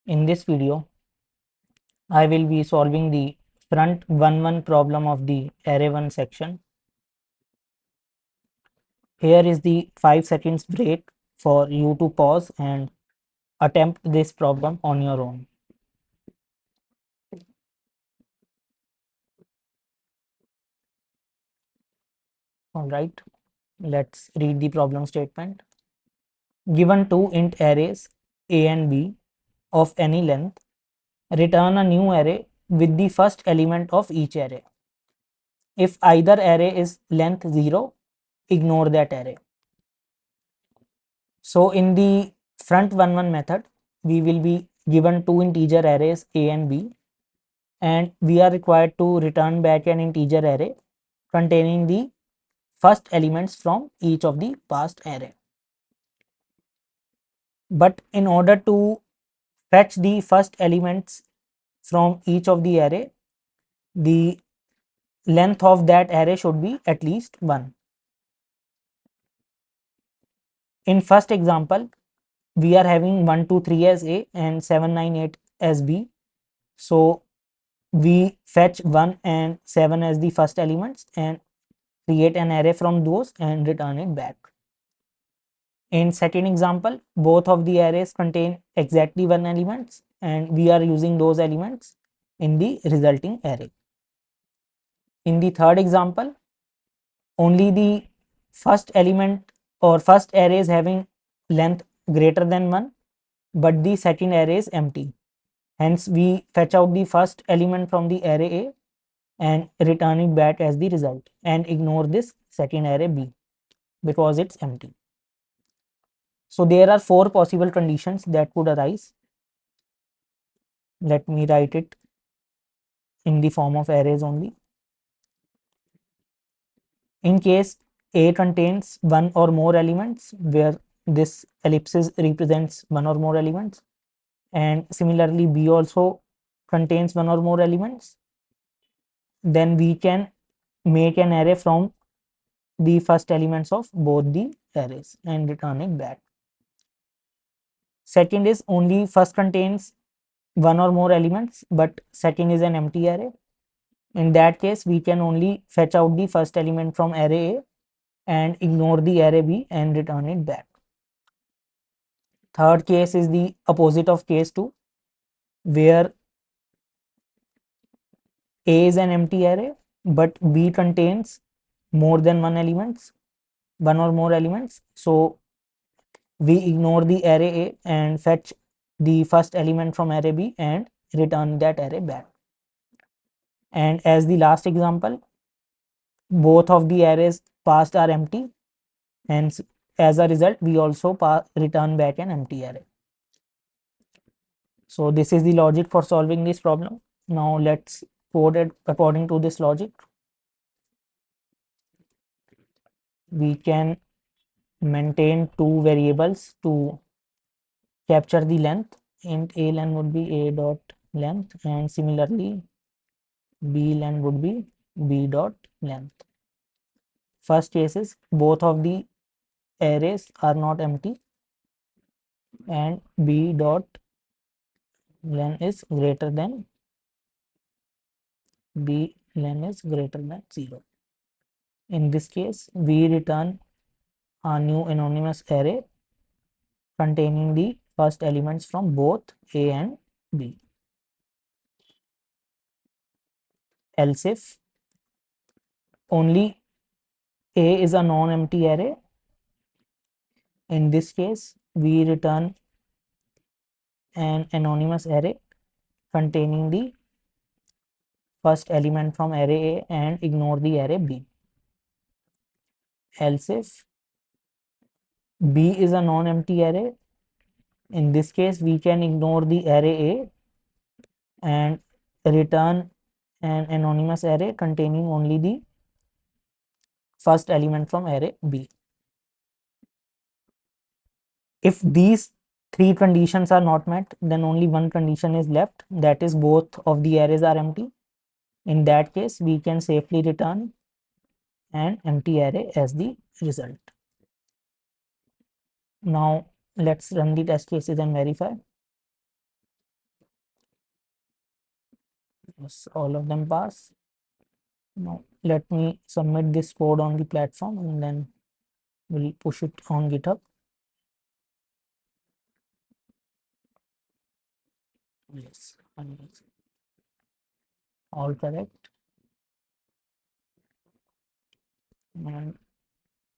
In this video, I will be solving the front 1-1 problem of the array 1 section. Here is the 5 seconds break for you to pause and attempt this problem on your own. Alright, let's read the problem statement. Given two int arrays A and B of any length, return a new array with the first element of each array. If either array is length 0, ignore that array. So in the front 1-1 method, we will be given two integer arrays A and B, and we are required to return back an integer array containing the first elements from each of the past array. But in order to fetch the first elements from each of the array, the length of that array should be at least 1. In first example, we are having 1, 2, 3 as A and 7, 9, 8 as B. So we fetch 1 and 7 as the first elements and create an array from those and return it back. In second example, both of the arrays contain exactly 1 elements and we are using those elements in the resulting array. In the third example, only the first element or first array is having length greater than 1, but the second array is empty. Hence, we fetch out the first element from the array A and return it back as the result and ignore this second array B because it's empty. So there are 4 possible conditions that could arise. Let me write it in the form of arrays only. In case A contains one or more elements, where this ellipsis represents one or more elements, and similarly B also contains one or more elements, then we can make an array from the first elements of both the arrays and return it back. Second is only first contains one or more elements, but second is an empty array. In that case, we can only fetch out the first element from array A and ignore the array B and return it back. Third case is the opposite of case 2, where A is an empty array, but B contains more than one or more elements. So we ignore the array A and fetch the first element from array B and return that array back. And as the last example, both of the arrays passed are empty, and as a result we also return back an empty array. So this is the logic for solving this problem. Now let's code it according to this logic. We can maintain two variables to capture the length. Int a len would be a dot length, and similarly b len would be b dot length. First case is both of the arrays are not empty and b dot len is greater than b len is greater than 0. In this case, we return a new anonymous array containing the first elements from both A and B. Else if only A is a non-empty array, in this case we return an anonymous array containing the first element from array A and ignore the array B. Else if B is a non-empty array, in this case we can ignore the array A and return an anonymous array containing only the first element from array B. If these three conditions are not met, then only one condition is left, that is both of the arrays are empty. In that case, we can safely return an empty array as the result. Now let's run the test cases and verify. Yes, all of them pass. Now let me submit this code on the platform and then we'll push it on GitHub. Yes, all correct and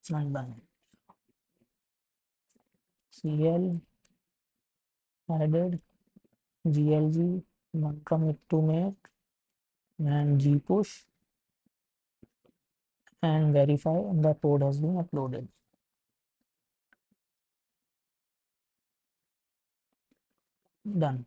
it's not done. CL added GLG one commit to make and G push and verify the code has been uploaded. Done.